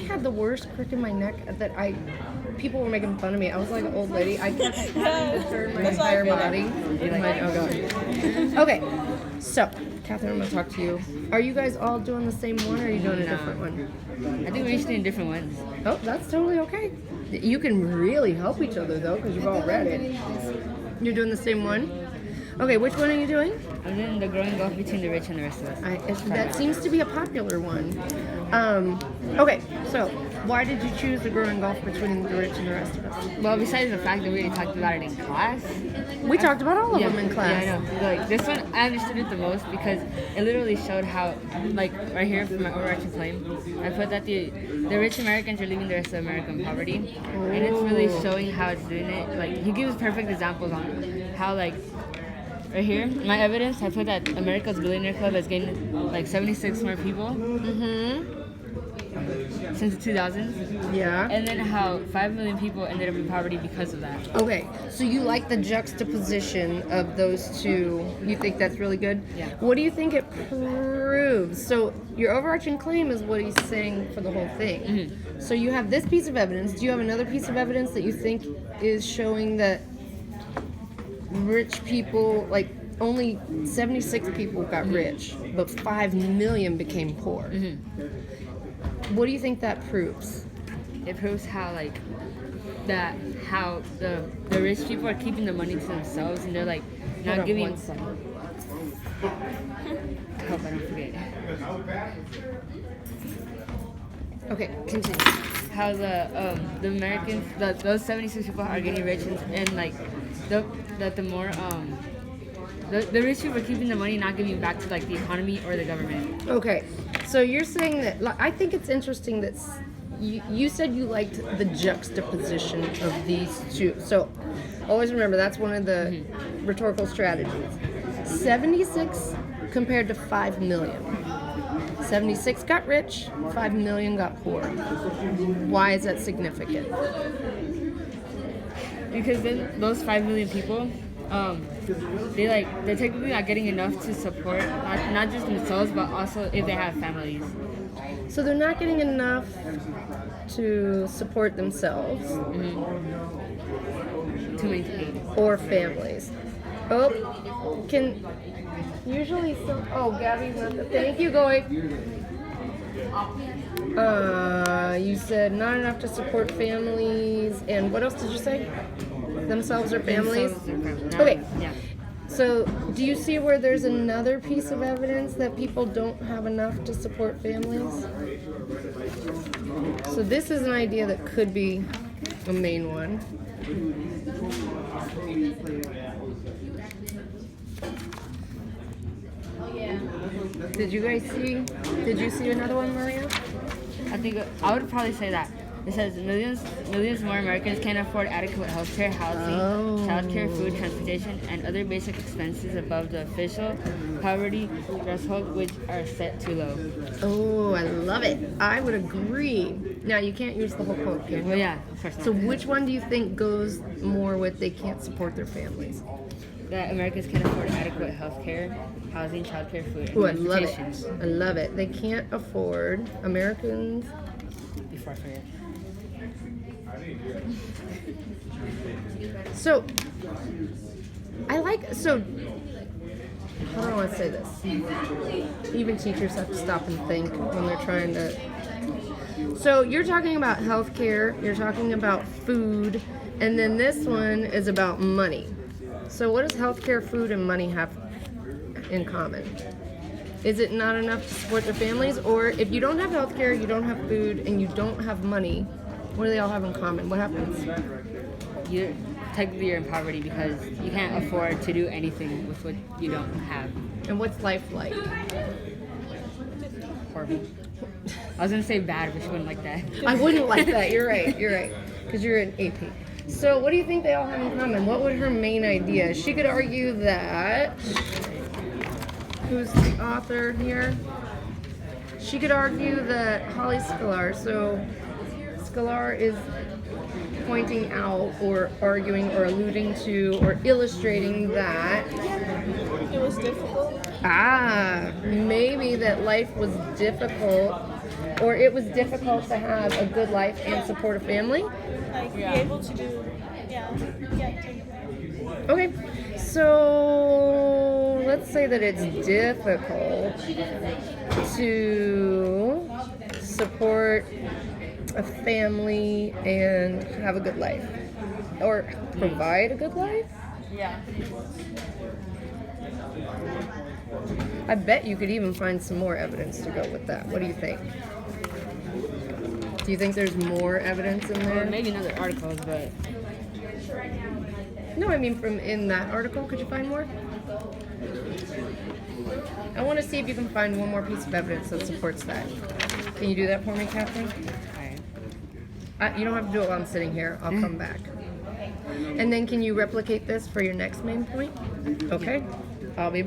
had the worst crick in my neck that people were making fun of me. I was like an old lady. I kept having to turn my entire body. I'm like, oh god. Okay, so Catherine, I'm gonna talk to you. Are you guys all doing the same one, or are you doing a different one? I think we're each doing different ones. Oh, that's totally okay. You can really help each other though, because you've all read it. You're doing the same one? Okay, which one are you doing? I'm doing the growing gulf between the rich and the rest of us. That seems to be a popular one. Okay, so why did you choose the growing gulf between the rich and the rest of us? Well, besides the fact that we already talked about it in class. We talked about all of them in class. Yeah, I know. Like, this one, I understood it the most because it literally showed how, like, right here for my overarching claim, I put that the rich Americans are leaving the rest of America in poverty. And it's really showing how it's doing it. Like, he gives perfect examples on how, like, right here, my evidence, I put that America's Billionaire Club has gained like 76 more people since the 2000s. Yeah. And then how 5 million people ended up in poverty because of that. Okay, so you like the juxtaposition of those two. You think that's really good? Yeah. What do you think it proves? So your overarching claim is what he's saying for the whole thing. Mm-hmm. So you have this piece of evidence. Do you have another piece of evidence that you think is showing that rich people, like only 76 people got rich, but 5 million became poor? What do you think that proves? It proves how like that how the rich people are keeping the money to themselves and they're like not giving. One second. I hope I don't forget. Okay, continue. How the Americans, those 76 people are getting rich and like the more the rich people are keeping the money, not giving back to like the economy or the government. Okay, so you're saying that, I think it's interesting that you said you liked the juxtaposition of these two. So always remember, that's one of the rhetorical strategies. 76 compared to 5 million. 76 got rich, 5 million got poor. Why is that significant? Because then those 5 million people, they're technically not getting enough to support not just themselves, but also if they have families. So they're not getting enough to support themselves To maintain. or families. Oh, can usually some. Oh, Gabby's not. Thank you, Goy. You said not enough to support families, and what else did you say? Themselves or families? Okay. Yeah. So, do you see where there's another piece of evidence that people don't have enough to support families? So this is an idea that could be a main one. Did you see another one, Maria? I think I would probably say that. It says millions more Americans can't afford adequate healthcare, housing, childcare, food, transportation, and other basic expenses above the official poverty threshold, which are set too low. Oh, I love it. I would agree. Now, you can't use the whole quote, can you? Well, yeah, of course not. So which one do you think goes more with they can't support their families? That Americans can't afford adequate healthcare, housing, childcare, food, and Oh, I love it. transportation. I love it. They can't afford Americans. Before I forget. So, how do I want to say this? Even teachers have to stop and think when they're trying to. So, you're talking about healthcare, you're talking about food, and then this one is about money. So, what does healthcare, food, and money have in common? Is it not enough to support their families? Or if you don't have healthcare, you don't have food, and you don't have money, what do they all have in common? What happens? Technically you're in poverty because you can't afford to do anything with what you don't have. And what's life like? Horrible. I was gonna say bad, but she wouldn't like that. I wouldn't like that. You're right. Because you're an AP. So what do you think they all have in common? What would her main idea? She could argue that... Who's the author here? She could argue that Holly Sklar, so Sklar is pointing out or arguing or alluding to or illustrating that It was difficult. maybe that life was difficult or it was difficult to have a good life and support a family. Like Yeah. be able to do, take Okay, so let's say that it's difficult to support a family and have a good life, or provide a good life. Yeah. I bet you could even find some more evidence to go with that. What do you think? Do you think there's more evidence in Or there? maybe in other articles, but No, I mean from in that article. Could you find more? I want to see if you can find one more piece of evidence that supports that. Can you do that for me, Catherine? alright. You don't have to do it while I'm sitting here. I'll come back. And then can you replicate this for your next main point? Okay. I'll be